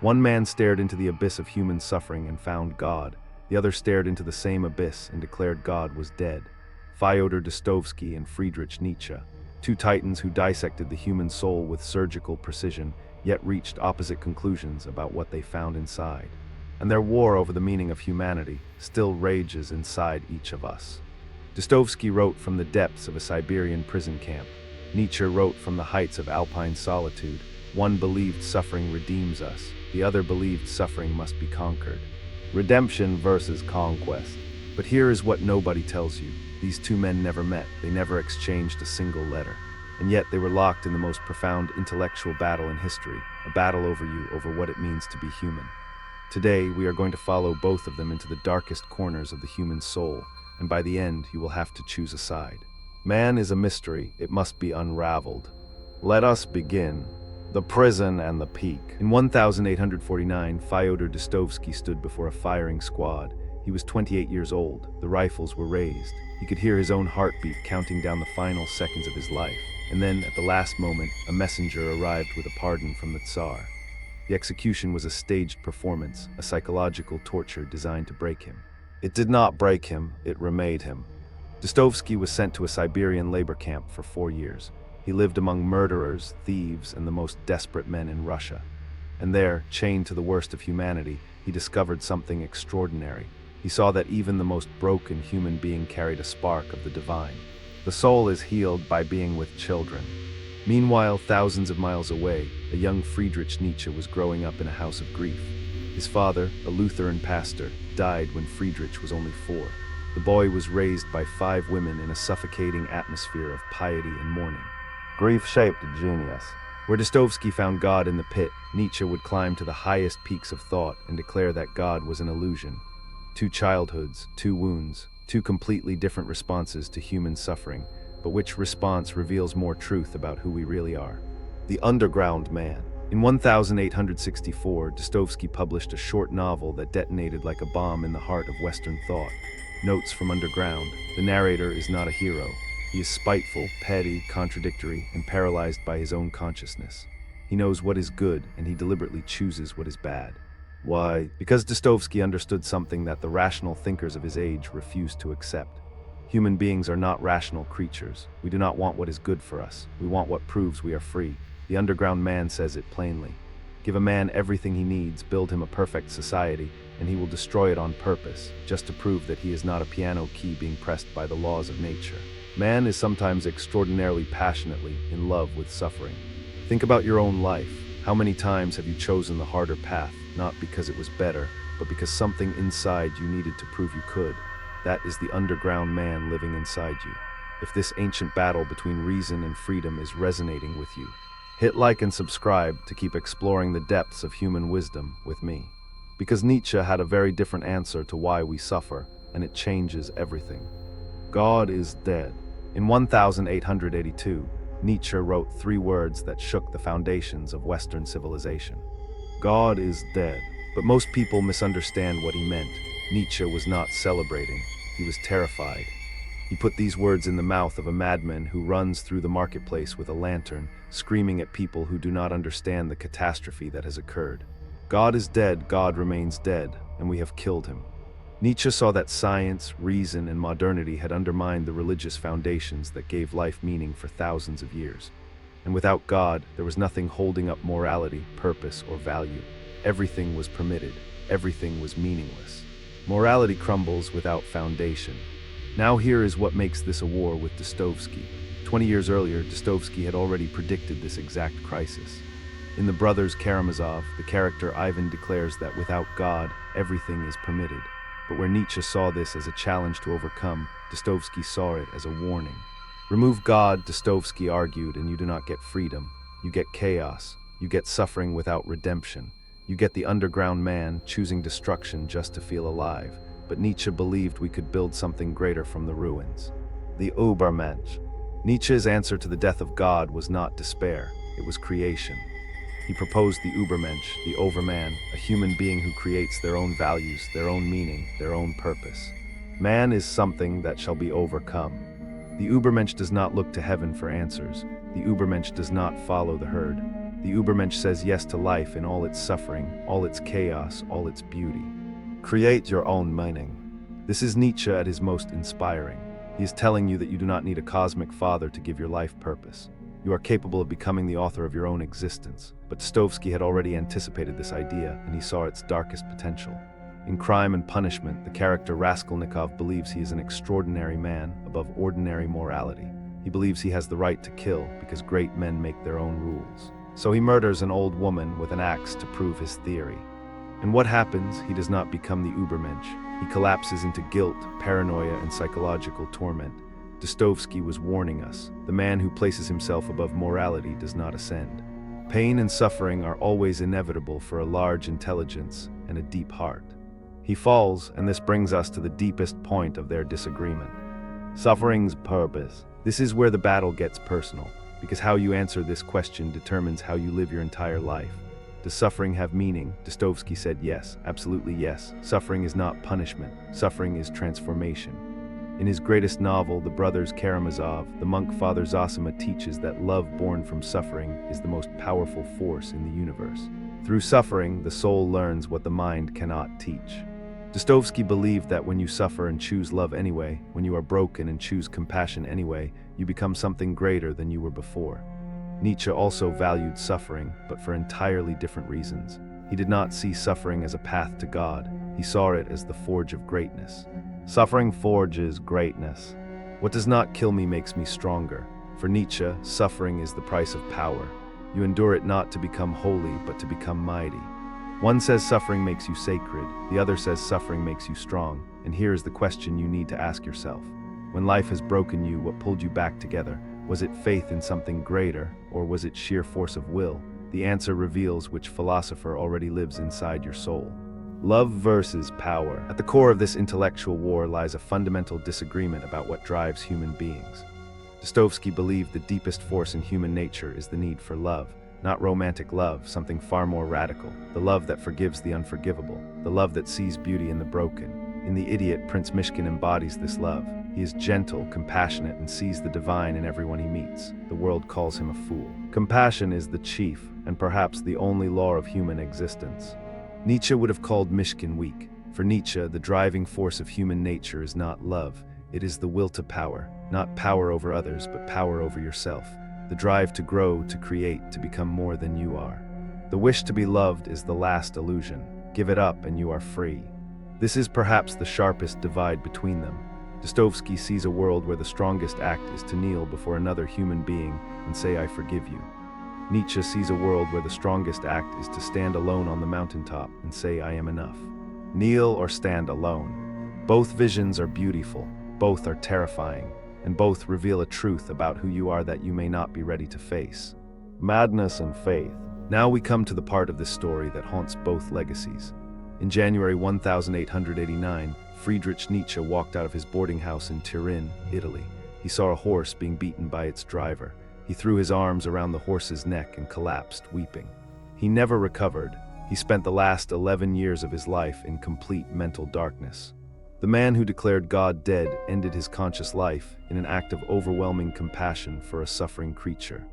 One man stared into the abyss of human suffering and found God. The other stared into the same abyss and declared God was dead. Fyodor Dostoevsky and Friedrich Nietzsche, two titans who dissected the human soul with surgical precision, yet reached opposite conclusions about what they found inside. And their war over the meaning of humanity still rages inside each of us. Dostoevsky wrote from the depths of a Siberian prison camp. Nietzsche wrote from the heights of Alpine solitude. One believed suffering redeems us, the other believed suffering must be conquered. Redemption versus conquest. But here is what nobody tells you. These two men never met, they never exchanged a single letter. And yet they were locked in the most profound intellectual battle in history, a battle over what it means to be human. Today, we are going to follow both of them into the darkest corners of the human soul, and by the end, you will have to choose a side. Man is a mystery, it must be unraveled. Let us begin. The prison and the peak. In 1849, Fyodor Dostoevsky stood before a firing squad. He was 28 years old. The rifles were raised. He could hear his own heartbeat counting down the final seconds of his life. And then, at the last moment, a messenger arrived with a pardon from the Tsar. The execution was a staged performance, a psychological torture designed to break him. It did not break him, it remade him. Dostoevsky was sent to a Siberian labor camp for 4 years. He lived among murderers, thieves, and the most desperate men in Russia. And there, chained to the worst of humanity, he discovered something extraordinary. He saw that even the most broken human being carried a spark of the divine. The soul is healed by being with children. Meanwhile, thousands of miles away, a young Friedrich Nietzsche was growing up in a house of grief. His father, a Lutheran pastor, died when Friedrich was only 4. The boy was raised by 5 women in a suffocating atmosphere of piety and mourning. Grief shaped a genius. Where Dostoevsky found God in the pit, Nietzsche would climb to the highest peaks of thought and declare that God was an illusion. 2 childhoods, 2 wounds, 2 completely different responses to human suffering, but which response reveals more truth about who we really are? The underground man. In 1864, Dostoevsky published a short novel that detonated like a bomb in the heart of Western thought. Notes from Underground. The narrator is not a hero. He is spiteful, petty, contradictory, and paralyzed by his own consciousness. He knows what is good, and he deliberately chooses what is bad. Why? Because Dostoevsky understood something that the rational thinkers of his age refused to accept. Human beings are not rational creatures. We do not want what is good for us. We want what proves we are free. The underground man says it plainly. Give a man everything he needs, build him a perfect society, and he will destroy it on purpose, just to prove that he is not a piano key being pressed by the laws of nature. Man is sometimes extraordinarily passionately in love with suffering. Think about your own life. How many times have you chosen the harder path, not because it was better, but because something inside you needed to prove you could? That is the underground man living inside you. If this ancient battle between reason and freedom is resonating with you, hit like and subscribe to keep exploring the depths of human wisdom with me. Because Nietzsche had a very different answer to why we suffer, and it changes everything. God is dead. In 1882, Nietzsche wrote 3 words that shook the foundations of Western civilization. God is dead. But most people misunderstand what he meant. Nietzsche was not celebrating, he was terrified. He put these words in the mouth of a madman who runs through the marketplace with a lantern, screaming at people who do not understand the catastrophe that has occurred. God is dead, God remains dead, and we have killed him. Nietzsche saw that science, reason, and modernity had undermined the religious foundations that gave life meaning for thousands of years. And without God, there was nothing holding up morality, purpose, or value. Everything was permitted, everything was meaningless. Morality crumbles without foundation. Now here is what makes this a war with Dostoevsky. 20 years earlier, Dostoevsky had already predicted this exact crisis. In The Brothers Karamazov, the character Ivan declares that without God, everything is permitted. But where Nietzsche saw this as a challenge to overcome, Dostoevsky saw it as a warning. Remove God, Dostoevsky argued, and you do not get freedom. You get chaos. You get suffering without redemption. You get the underground man choosing destruction just to feel alive. But Nietzsche believed we could build something greater from the ruins. The Übermensch. Nietzsche's answer to the death of God was not despair, it was creation. He proposed the Übermensch, the overman, a human being who creates their own values, their own meaning, their own purpose. Man is something that shall be overcome. The Übermensch does not look to heaven for answers. The Übermensch does not follow the herd. The Übermensch says yes to life in all its suffering, all its chaos, all its beauty. Create your own meaning. This is Nietzsche at his most inspiring. He is telling you that you do not need a cosmic father to give your life purpose. You are capable of becoming the author of your own existence. But Dostoevsky had already anticipated this idea, and he saw its darkest potential. In Crime and Punishment, the character Raskolnikov believes he is an extraordinary man above ordinary morality. He believes he has the right to kill because great men make their own rules. So he murders an old woman with an axe to prove his theory. And what happens? He does not become the Übermensch. He collapses into guilt, paranoia, and psychological torment. Dostoevsky was warning us. The man who places himself above morality does not ascend. Pain and suffering are always inevitable for a large intelligence and a deep heart. He falls, and this brings us to the deepest point of their disagreement. Suffering's purpose. This is where the battle gets personal, because how you answer this question determines how you live your entire life. Does suffering have meaning? Dostoevsky said yes, absolutely yes. Suffering is not punishment. Suffering is transformation. In his greatest novel, The Brothers Karamazov, the monk Father Zosima teaches that love born from suffering is the most powerful force in the universe. Through suffering, the soul learns what the mind cannot teach. Dostoevsky believed that when you suffer and choose love anyway, when you are broken and choose compassion anyway, you become something greater than you were before. Nietzsche also valued suffering, but for entirely different reasons. He did not see suffering as a path to God. He saw it as the forge of greatness. Suffering forges greatness. What does not kill me makes me stronger. For Nietzsche, suffering is the price of power. You endure it not to become holy, but to become mighty. One says suffering makes you sacred, the other says suffering makes you strong. And here is the question you need to ask yourself. When life has broken you, what pulled you back together? Was it faith in something greater, or was it sheer force of will? The answer reveals which philosopher already lives inside your soul. Love versus power. At the core of this intellectual war lies a fundamental disagreement about what drives human beings. Dostoevsky believed the deepest force in human nature is the need for love. Not romantic love, something far more radical. The love that forgives the unforgivable. The love that sees beauty in the broken. In The Idiot, Prince Myshkin embodies this love. He is gentle, compassionate, and sees the divine in everyone he meets. The world calls him a fool. Compassion is the chief, and perhaps the only law of human existence. Nietzsche would have called Myshkin weak. For Nietzsche, the driving force of human nature is not love. It is the will to power. Not power over others, but power over yourself. The drive to grow, to create, to become more than you are. The wish to be loved is the last illusion. Give it up and you are free. This is perhaps the sharpest divide between them. Dostoevsky sees a world where the strongest act is to kneel before another human being and say, "I forgive you." Nietzsche sees a world where the strongest act is to stand alone on the mountaintop and say, "I am enough." Kneel or stand alone. Both visions are beautiful, both are terrifying, and both reveal a truth about who you are that you may not be ready to face. Madness and faith. Now we come to the part of this story that haunts both legacies. In January 1889, Friedrich Nietzsche walked out of his boarding house in Turin, Italy. He saw a horse being beaten by its driver. He threw his arms around the horse's neck and collapsed, weeping. He never recovered. He spent the last 11 years of his life in complete mental darkness. The man who declared God dead ended his conscious life in an act of overwhelming compassion for a suffering creature.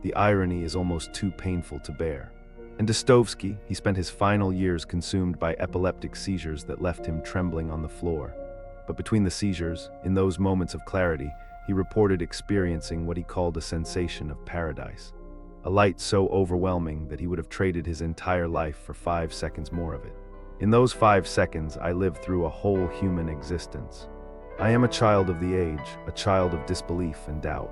The irony is almost too painful to bear. And Dostoevsky, he spent his final years consumed by epileptic seizures that left him trembling on the floor. But between the seizures, in those moments of clarity, he reported experiencing what he called a sensation of paradise. A light so overwhelming that he would have traded his entire life for 5 seconds more of it. In those 5 seconds, I lived through a whole human existence. I am a child of the age, a child of disbelief and doubt.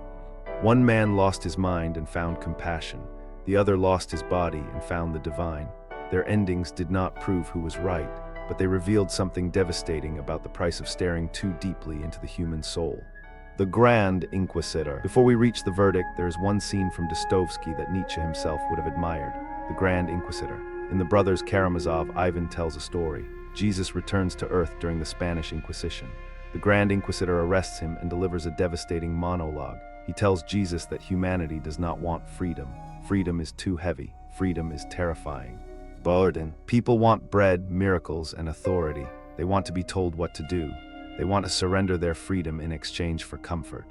One man lost his mind and found compassion. The other lost his body and found the divine. Their endings did not prove who was right, but they revealed something devastating about the price of staring too deeply into the human soul. The Grand Inquisitor. Before we reach the verdict, there is one scene from Dostoevsky that Nietzsche himself would have admired. The Grand Inquisitor. In The Brothers Karamazov, Ivan tells a story. Jesus returns to Earth during the Spanish Inquisition. The Grand Inquisitor arrests him and delivers a devastating monologue. He tells Jesus that humanity does not want freedom. Freedom is too heavy. Freedom is terrifying. Burden. People want bread, miracles, and authority. They want to be told what to do. They want to surrender their freedom in exchange for comfort.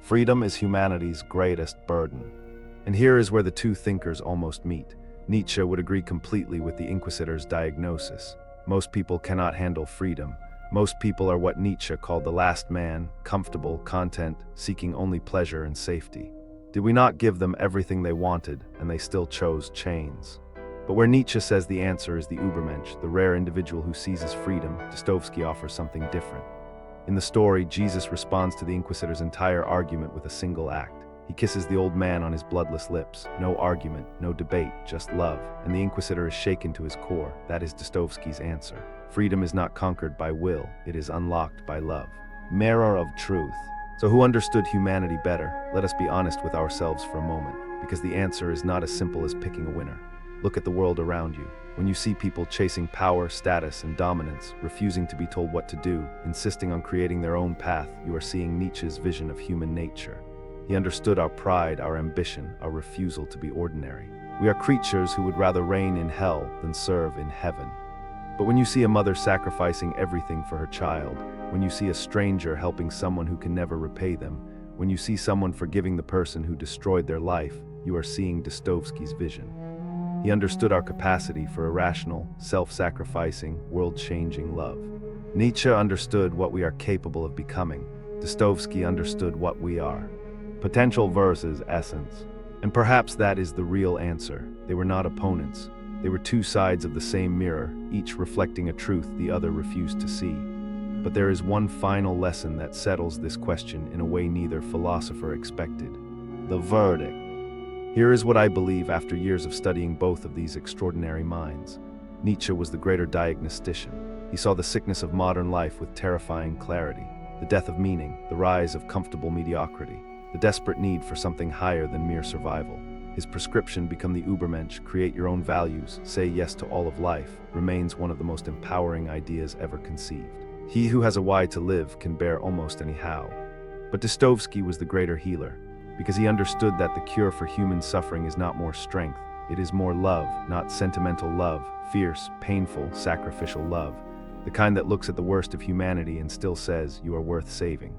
Freedom is humanity's greatest burden. And here is where the two thinkers almost meet. Nietzsche would agree completely with the Inquisitor's diagnosis. Most people cannot handle freedom. Most people are what Nietzsche called the last man, comfortable, content, seeking only pleasure and safety. Did we not give them everything they wanted, and they still chose chains? But where Nietzsche says the answer is the Übermensch, the rare individual who seizes freedom, Dostoevsky offers something different. In the story, Jesus responds to the Inquisitor's entire argument with a single act. He kisses the old man on his bloodless lips. No argument, no debate, just love. And the Inquisitor is shaken to his core. That is Dostoevsky's answer. Freedom is not conquered by will, it is unlocked by love. Mirror of truth. So who understood humanity better? Let us be honest with ourselves for a moment, because the answer is not as simple as picking a winner. Look at the world around you. When you see people chasing power, status, and dominance, refusing to be told what to do, insisting on creating their own path, you are seeing Nietzsche's vision of human nature. He understood our pride, our ambition, our refusal to be ordinary. We are creatures who would rather reign in hell than serve in heaven. But when you see a mother sacrificing everything for her child, when you see a stranger helping someone who can never repay them, when you see someone forgiving the person who destroyed their life, you are seeing Dostoevsky's vision. He understood our capacity for irrational, self-sacrificing, world-changing love. Nietzsche understood what we are capable of becoming. Dostoevsky understood what we are. Potential versus essence. And perhaps that is the real answer. They were not opponents. They were two sides of the same mirror, each reflecting a truth the other refused to see. But there is one final lesson that settles this question in a way neither philosopher expected. The verdict. Here is what I believe after years of studying both of these extraordinary minds. Nietzsche was the greater diagnostician. He saw the sickness of modern life with terrifying clarity, the death of meaning, the rise of comfortable mediocrity, the desperate need for something higher than mere survival. His prescription, become the Übermensch, create your own values, say yes to all of life, remains one of the most empowering ideas ever conceived. He who has a why to live can bear almost any how. But Dostoevsky was the greater healer, because he understood that the cure for human suffering is not more strength, it is more love, not sentimental love, fierce, painful, sacrificial love, the kind that looks at the worst of humanity and still says, you are worth saving.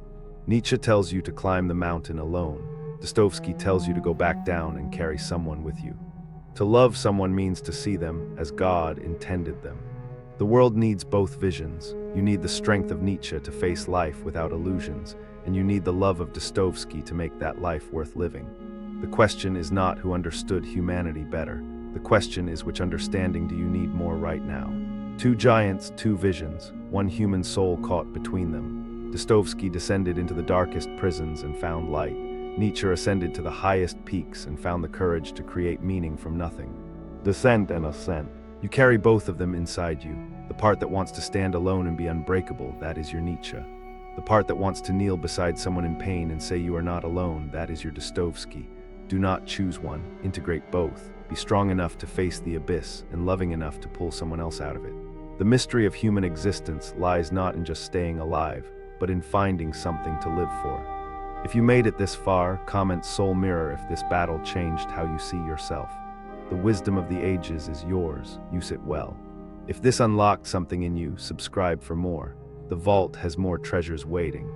Nietzsche tells you to climb the mountain alone. Dostoevsky tells you to go back down and carry someone with you. To love someone means to see them as God intended them. The world needs both visions. You need the strength of Nietzsche to face life without illusions, and you need the love of Dostoevsky to make that life worth living. The question is not who understood humanity better. The question is which understanding do you need more right now? Two giants, two visions, one human soul caught between them. Dostoevsky descended into the darkest prisons and found light. Nietzsche ascended to the highest peaks and found the courage to create meaning from nothing. Descent and ascent. You carry both of them inside you. The part that wants to stand alone and be unbreakable, that is your Nietzsche. The part that wants to kneel beside someone in pain and say you are not alone, that is your Dostoevsky. Do not choose one, integrate both. Be strong enough to face the abyss and loving enough to pull someone else out of it. The mystery of human existence lies not in just staying alive, but in finding something to live for. If you made it this far, comment Soul Mirror if this battle changed how you see yourself. The wisdom of the ages is yours, use it well. If this unlocked something in you, subscribe for more. The vault has more treasures waiting.